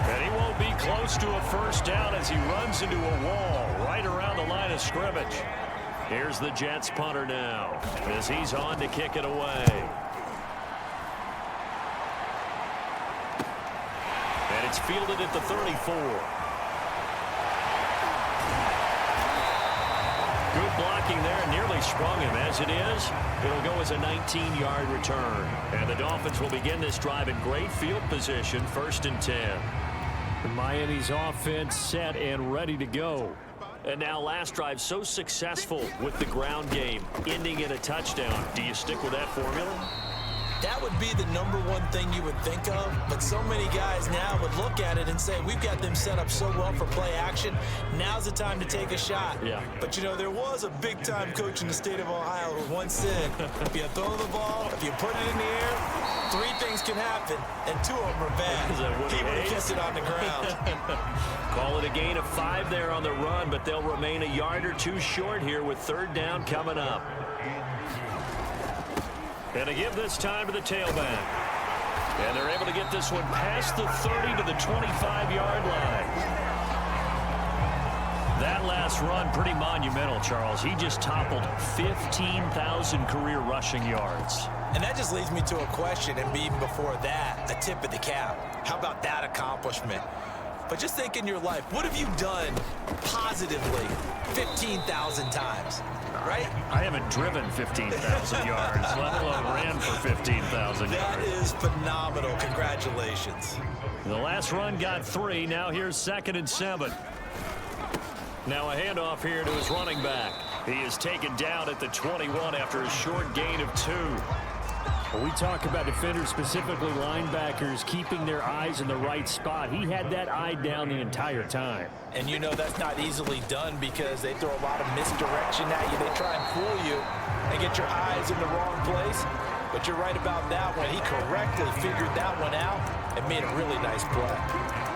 And he won't be close to a 1st down as he runs into a wall right around the line of scrimmage. Here's the Jets punter now as he's on to kick it away. And it's fielded at the 34. Good blocking there, and nearly sprung him. As it is, it'll go as a 19-yard return. And the Dolphins will begin this drive in great field position, 1st and 10. Miami's offense set and ready to go. And now last drive so successful with the ground game, ending in a touchdown. Do you stick with that formula? That would be the #1 thing you would think of, but so many guys now would look at it and say, we've got them set up so well for play action. Now's the time to take a shot. Yeah. But, you know, there was a big-time coach in the state of Ohio who once said, if you throw the ball, if you put it in the air, 3 things can happen, and 2 of them are bad. He would have kept it on the ground. Call it a gain of 5 there on the run, but they'll remain a yard or 2 short here with 3rd down coming up. And to give this time to the tailback. And they're able to get this one past the 30 to the 25-yard line. That last run, pretty monumental, Charles. He just toppled 15,000 career rushing yards. And that just leads me to a question, and even before that, a tip of the cap. How about that accomplishment? But just think in your life, what have you done positively 15,000 times, right? I haven't driven 15,000 yards, let alone ran for 15,000 yards. That is phenomenal. Congratulations. The last run got 3. Now here's 2nd and 7. Now a handoff here to his running back. He is taken down at the 21 after a short gain of 2. When we talk about defenders, specifically linebackers, keeping their eyes in the right spot, he had that eye down the entire time. And you know that's not easily done because they throw a lot of misdirection at you. They try and fool you and get your eyes in the wrong place. But you're right about that one. He correctly figured that one out and made a really nice play.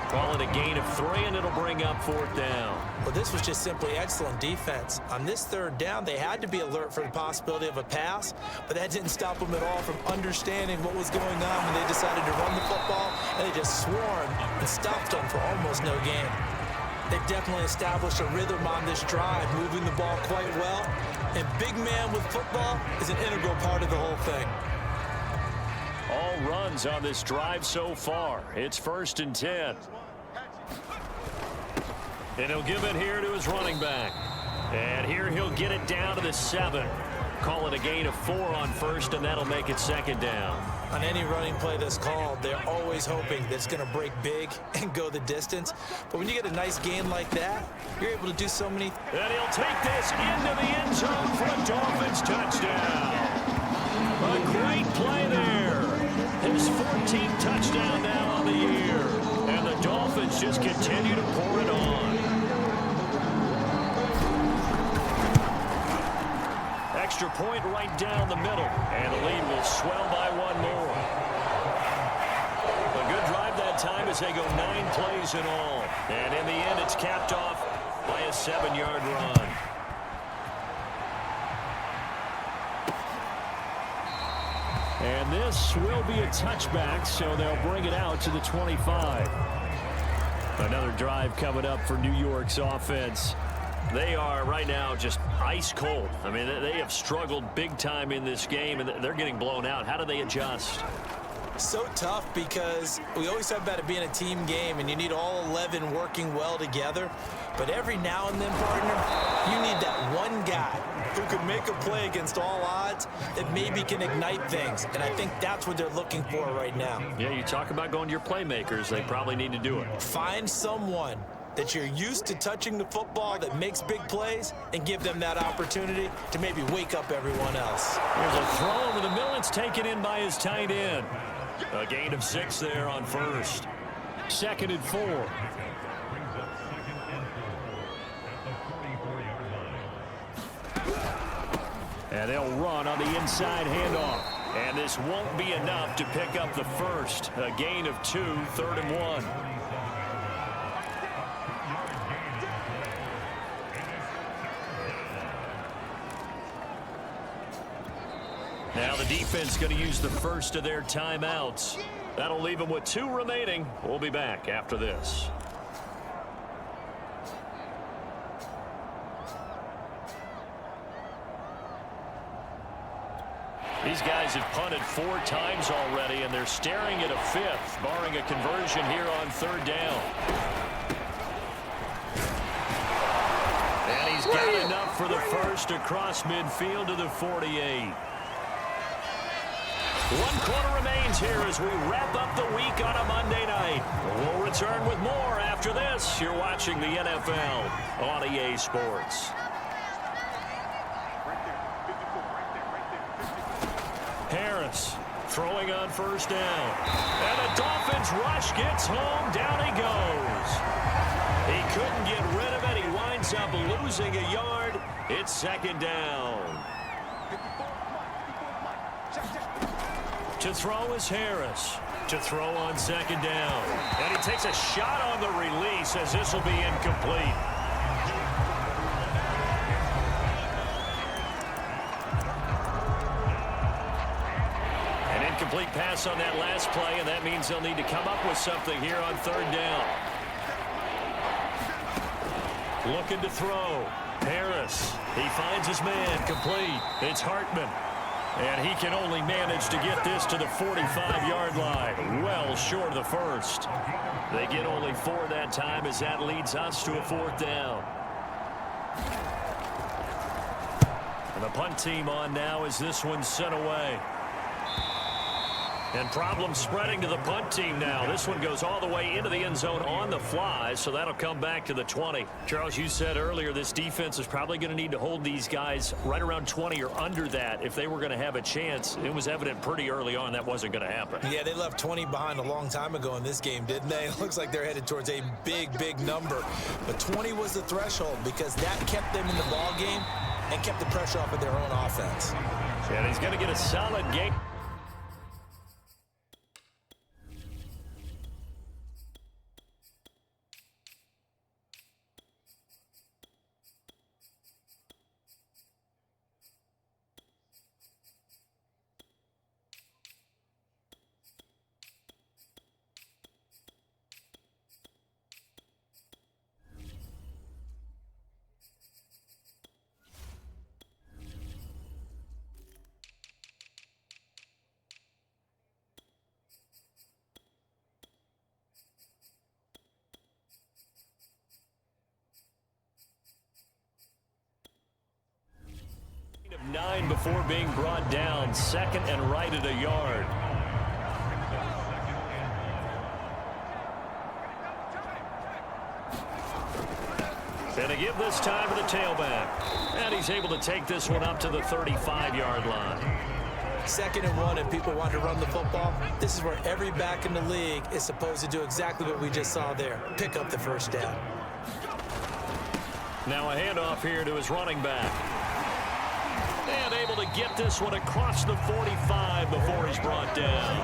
Call it a gain of 3, and it'll bring up 4th down. Well, this was just simply excellent defense. On this 3rd down, they had to be alert for the possibility of a pass, but that didn't stop them at all from understanding what was going on when they decided to run the football, and they just swarmed and stopped them for almost no gain. They've definitely established a rhythm on this drive, moving the ball quite well, and big man with football is an integral part of the whole thing. All runs on this drive so far. It's 1st and 10. And he'll give it here to his running back. And here he'll get it down to the 7. Call it a gain of 4 on 1st, and that'll make it 2nd down. On any running play that's called, they're always hoping that it's going to break big and go the distance. But when you get a nice gain like that, you're able to do so many. And he'll take this into the end zone for a Dolphins touchdown. A great play there. His 14th touchdown now on the year. And the Dolphins just continue to pour it on. Extra point right down the middle. And the lead will swell by 1 more. A good drive that time as they go 9 plays in all. And in the end, it's capped off by a 7-yard run. And this will be a touchback, so they'll bring it out to the 25. Another drive coming up for New York's offense. They are right now just ice cold. I mean, they have struggled big time in this game, and they're getting blown out. How do they adjust? So tough because we always talk about it being a team game, and you need all 11 working well together. But every now and then, partner, you need that one guy who can make a play against all odds that maybe can ignite things. And I think that's what they're looking for right now. Yeah, you talk about going to your playmakers. They probably need to do it. Find someone that you're used to touching the football that makes big plays and give them that opportunity to maybe wake up everyone else. Here's a throw over the middle. It's taken in by his tight end. A gain of 6 there on 1st. 2nd and 4. And they'll run on the inside handoff. And this won't be enough to pick up the 1st. A gain of 2, 3rd and 1. Now the defense going to use the first of their timeouts. That'll leave them with 2 remaining. We'll be back after this. These guys have punted 4 times already, and they're staring at a 5th, barring a conversion here on 3rd down. And he's got enough for the 1st across midfield to the 48. 1 quarter remains here as we wrap up the week on a Monday night. We'll return with more after this. You're watching the NFL on EA Sports. Harris throwing on 1st down. And the Dolphins rush gets home. Down he goes. He couldn't get rid of it. He winds up losing a yard. It's 2nd down. To throw is Harris. To throw on 2nd down. And he takes a shot on the release as this will be incomplete. An incomplete pass on that last play, and that means they'll need to come up with something here on 3rd down. Looking to throw. Harris. He finds his man. Complete. It's Hartman. And he can only manage to get this to the 45-yard line. Well short of the first. They get only 4 that time as that leads us to a 4th down. And the punt team on now as this one's sent away. And problems spreading to the punt team now. This one goes all the way into the end zone on the fly, so that'll come back to the 20. Charles, you said earlier this defense is probably going to need to hold these guys right around 20 or under that if they were going to have a chance. It was evident pretty early on that wasn't going to happen. Yeah, they left 20 behind a long time ago in this game, didn't they? It looks like they're headed towards a big, big number. But 20 was the threshold because that kept them in the ball game and kept the pressure off of their own offense. And he's going to get a solid game. Of 9 before being brought down. 2nd and right at a yard. And a give this time to the tailback. And he's able to take this one up to the 35-yard line. 2nd and 1 and people want to run the football. This is where every back in the league is supposed to do exactly what we just saw there. Pick up the first down. Now a handoff here to his running back. And able to get this one across the 45 before he's brought down.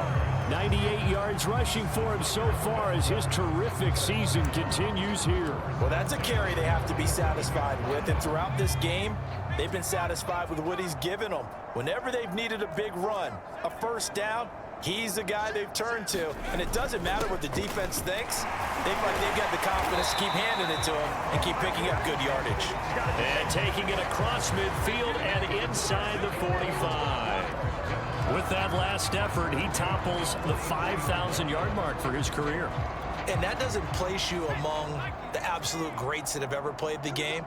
98 yards rushing for him so far as his terrific season continues here. Well, that's a carry they have to be satisfied with. And throughout this game, they've been satisfied with what he's given them. Whenever they've needed a big run, a first down, he's the guy they've turned to. And it doesn't matter what the defense thinks. They've got the confidence to keep handing it to him and keep picking up good yardage. And taking it across midfield and inside the 45. With that last effort, he topples the 5,000-yard mark for his career. And that doesn't place you among the absolute greats that have ever played the game,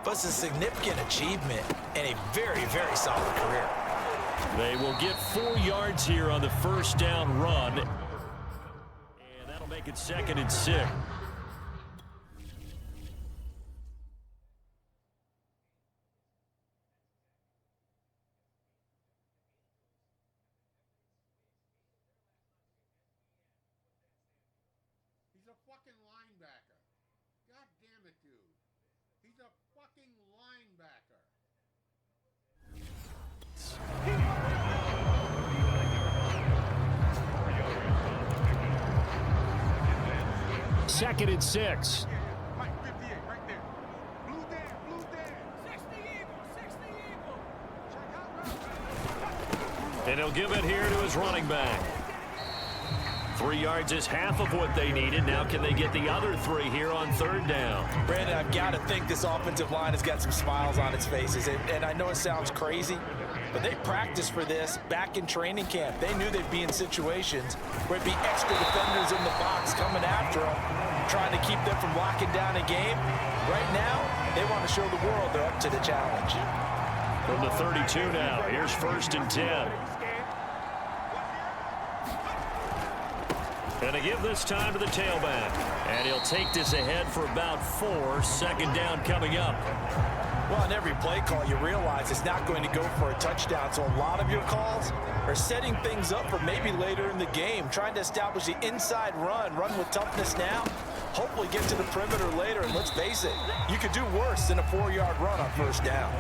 but it's a significant achievement and a very, very solid career. They will get 4 yards here on the first down run. And that'll make it 2nd and 6. He's a fucking linebacker. God damn it, dude. He's a fucking linebacker. Second and 6. Mike, 58, right there. Blue Dan, blue Dan. 60 Eagle, 60 Eagle. And he'll give it here to his running back. 3 yards is half of what they needed. Now can they get the other 3 here on 3rd down? Brandon, I've got to think this offensive line has got some smiles on its faces. And I know it sounds crazy, but they practiced for this back in training camp. They knew they'd be in situations where it'd be extra defenders in the box coming after them, trying to keep them from locking down a game. Right now, they want to show the world they're up to the challenge. From the 32 now, here's 1st and 10. And to give this time to the tailback. And he'll take this ahead for about 4. 2nd down coming up. Well, in every play call, you realize it's not going to go for a touchdown. So a lot of your calls are setting things up for maybe later in the game, trying to establish the inside run with toughness now, hopefully get to the perimeter later. And let's face it, you could do worse than a 4-yard run on 1st down.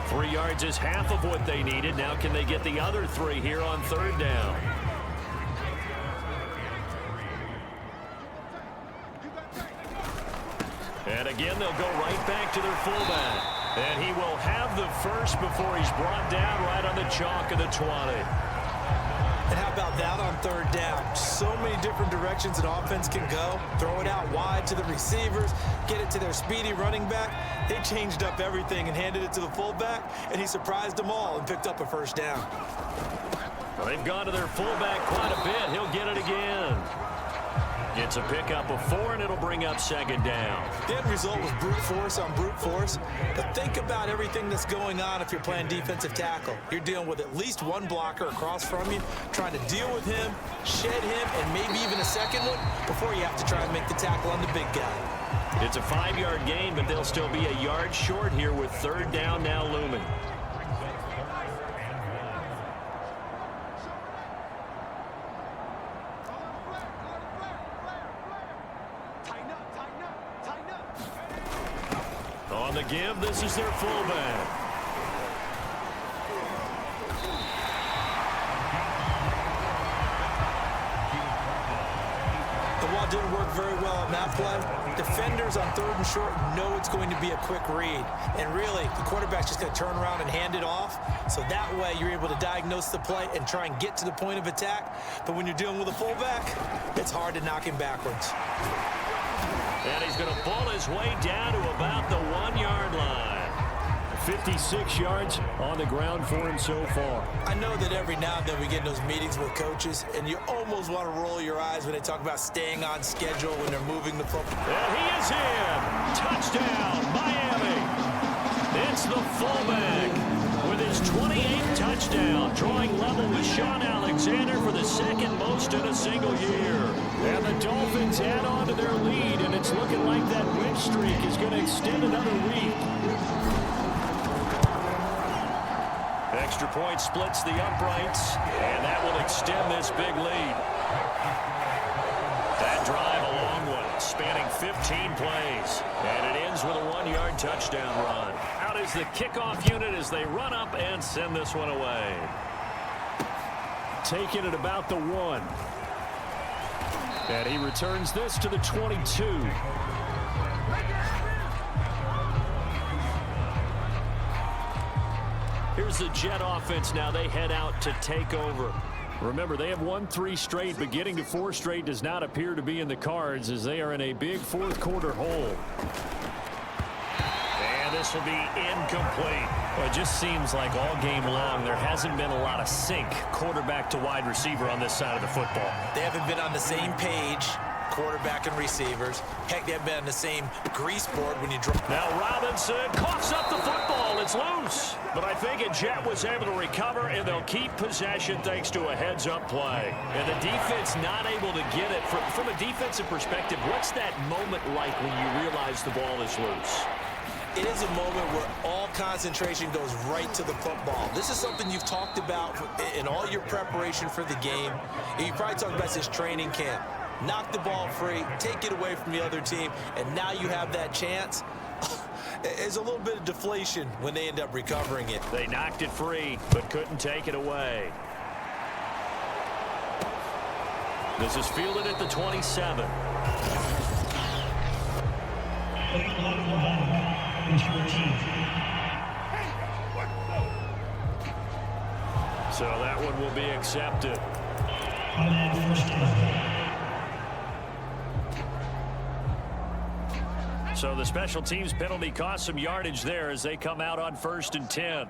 3 yards is half of what they needed. Now can they get the other 3 here on 3rd down? And again, they'll go right back to their fullback. And he will have the first before he's brought down right on the chalk of the 20. And how about that on third down? So many different directions an offense can go. Throw it out wide to the receivers, get it to their speedy running back. They changed up everything and handed it to the fullback, and he surprised them all and picked up a first down. Well, they've gone to their fullback quite a bit. He'll get it again. Gets a pickup of 4, and it'll bring up second down. The end result was brute force on brute force. But think about everything that's going on if you're playing defensive tackle. You're dealing with at least one blocker across from you, trying to deal with him, shed him, and maybe even a second one before you have to try and make the tackle on the big guy. It's a 5-yard gain, but they'll still be a yard short here with third down now looming. On the give, this is their fullback. The wall didn't work very well on that play. Defenders on third and short know it's going to be a quick read. And really, the quarterback's just going to turn around and hand it off. So that way, you're able to diagnose the play and try and get to the point of attack. But when you're dealing with a fullback, it's hard to knock him backwards. And he's going to pull his way down to about the 1-yard line. 56 yards on the ground for him so far. I know that every now and then we get in those meetings with coaches, and you almost want to roll your eyes when they talk about staying on schedule when they're moving the football. And he is in. Touchdown, Miami. It's the fullback with his 28th touchdown, drawing level with Sean Alexander for the second most in a single year. And the Dolphins add on to their lead, and it's looking like that win streak is going to extend another week. Extra point splits the uprights, and that will extend this big lead. That drive a long one, spanning 15 plays, and it ends with a 1-yard touchdown run. Out is the kickoff unit as they run up and send this one away. Taking it about the 1. And he returns this to the 22. Here's the Jet offense now. They head out to take over. Remember, they have won 3 straight, but getting to 4 straight does not appear to be in the cards as they are in a big fourth-quarter hole. And this will be incomplete. Well, it just seems like all game long there hasn't been a lot of sync quarterback to wide receiver on this side of the football. They haven't been on the same page, quarterback and receivers. Heck, they haven't been on the same grease board when you drop. Now Robinson coughs up the football. It's loose. But I think a Jet was able to recover, and they'll keep possession thanks to a heads-up play. And the defense not able to get it. From a defensive perspective, what's that moment like when you realize the ball is loose? It is a moment where all concentration goes right to the football. This is something you've talked about in all your preparation for the game. You probably talked about this training camp. Knock the ball free, take it away from the other team, and now you have that chance. There's a little bit of deflation when they end up recovering it. They knocked it free, but couldn't take it away. This is fielded at the 27. So that one will be accepted. So the special teams penalty cost some yardage there as they come out on 1st and 10.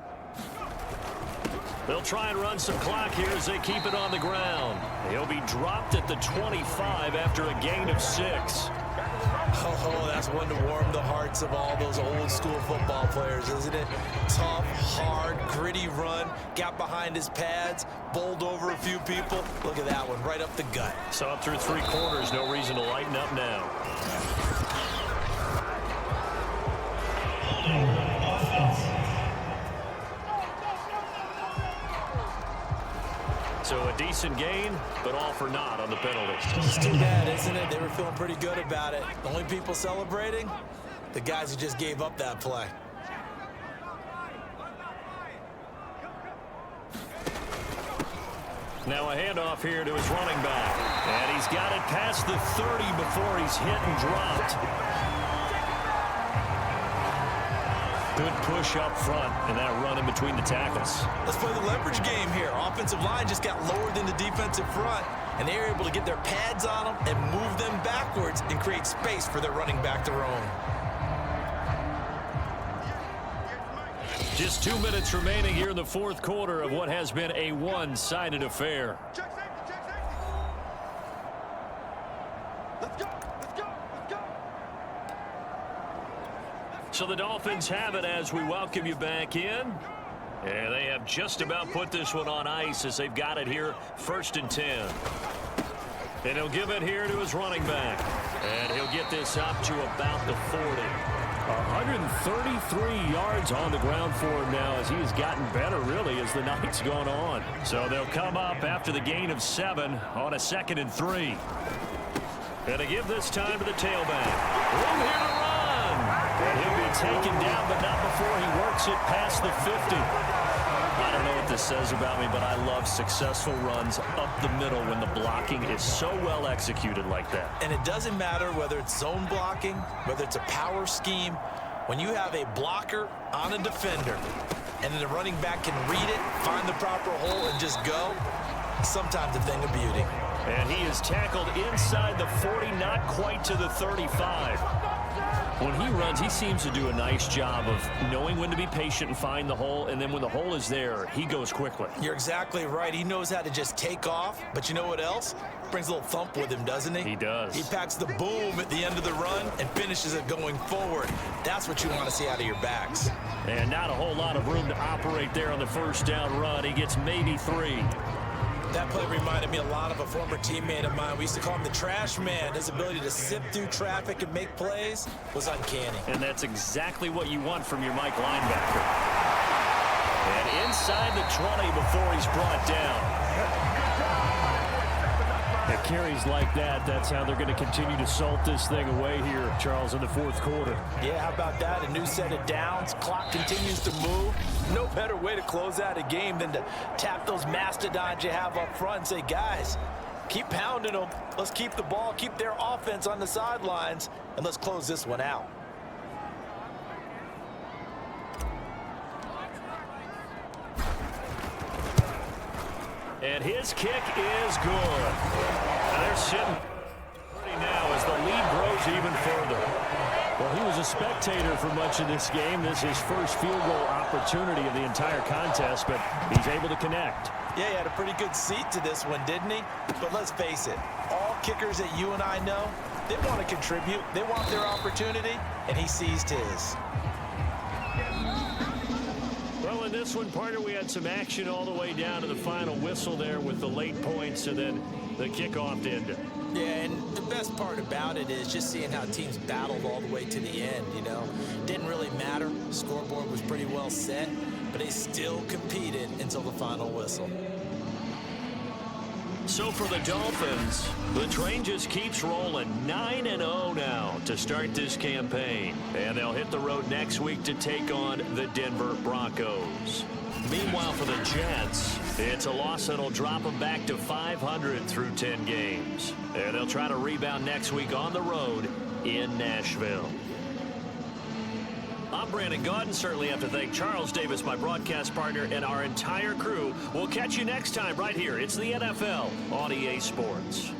They'll try and run some clock here as they keep it on the ground. He'll be dropped at the 25 after a gain of 6. Oh, that's one to warm the hearts of all those old school football players, isn't it? Tough, hard, gritty run, got behind his pads, bowled over a few people. Look at that one, right up the gut. So up through 3 quarters, no reason to lighten up now. So a decent gain, but all for naught on the penalty. It's too bad, isn't it? They were feeling pretty good about it. The only people celebrating, the guys who just gave up that play. Now a handoff here to his running back. And he's got it past the 30 before he's hit and dropped. Good push up front, and that run in between the tackles. Let's play the leverage game here. Offensive line just got lower than the defensive front, and they were able to get their pads on them and move them backwards and create space for their running back to roam. Just 2 minutes remaining here in the fourth quarter of what has been a one-sided affair. So the Dolphins have it as we welcome you back in. And they have just about put this one on ice as they've got it here, 1st and 10. And he'll give it here to his running back. And he'll get this up to about the 40. 133 yards on the ground for him now as he has gotten better, really, as the night's gone on. So they'll come up after the gain of 7 on a 2nd and 3. And to give this time to the tailback. Room here to run. And he'll be taken down, but not before he works it past the 50. I don't know what this says about me, but I love successful runs up the middle when the blocking is so well executed like that. And it doesn't matter whether it's zone blocking, whether it's a power scheme. When you have a blocker on a defender and then the running back can read it, find the proper hole, and just go, sometimes a thing of beauty. And he is tackled inside the 40, not quite to the 35. When he runs, he seems to do a nice job of knowing when to be patient and find the hole, and then when the hole is there, he goes quickly. You're exactly right. He knows how to just take off, but you know what else? Brings a little thump with him, doesn't he? He does. He packs the boom at the end of the run and finishes it going forward. That's what you want to see out of your backs. And not a whole lot of room to operate there on the first down run. He gets maybe 3. That play reminded me a lot of a former teammate of mine. We used to call him the trash man. His ability to sift through traffic and make plays was uncanny. And that's exactly what you want from your Mike linebacker. And inside the 20 before he's brought down. At carries like that, that's how they're going to continue to salt this thing away here, Charles, in the fourth quarter. Yeah, how about that? A new set of downs. Clock continues to move. No better way to close out a game than to tap those mastodons you have up front and say, guys, keep pounding them. Let's keep the ball, keep their offense on the sidelines, and let's close this one out. And his kick is good. And they're sitting pretty now as the lead grows even further. Well, he was a spectator for much of this game. This is his first field goal opportunity of the entire contest, but he's able to connect. Yeah, he had a pretty good seat to this one, didn't he? But let's face it, all kickers that you and I know, they want to contribute. They want their opportunity, and he seized his. Well, in this one, partner, we had some action all the way down to the final whistle there with the late points and then the kickoff to end it. Yeah, and the best part about it is just seeing how teams battled all the way to the end, you know. Didn't really matter. Scoreboard was pretty well set, but they still competed until the final whistle. So for the Dolphins, the train just keeps rolling. 9-0 now to start this campaign. And they'll hit the road next week to take on the Denver Broncos. Meanwhile, for the Jets, it's a loss that'll drop them back to 500 through 10 games. And they'll try to rebound next week on the road in Nashville. I'm Brandon Gaudin. Certainly have to thank Charles Davis, my broadcast partner, and our entire crew. We'll catch you next time right here. It's the NFL on EA Sports.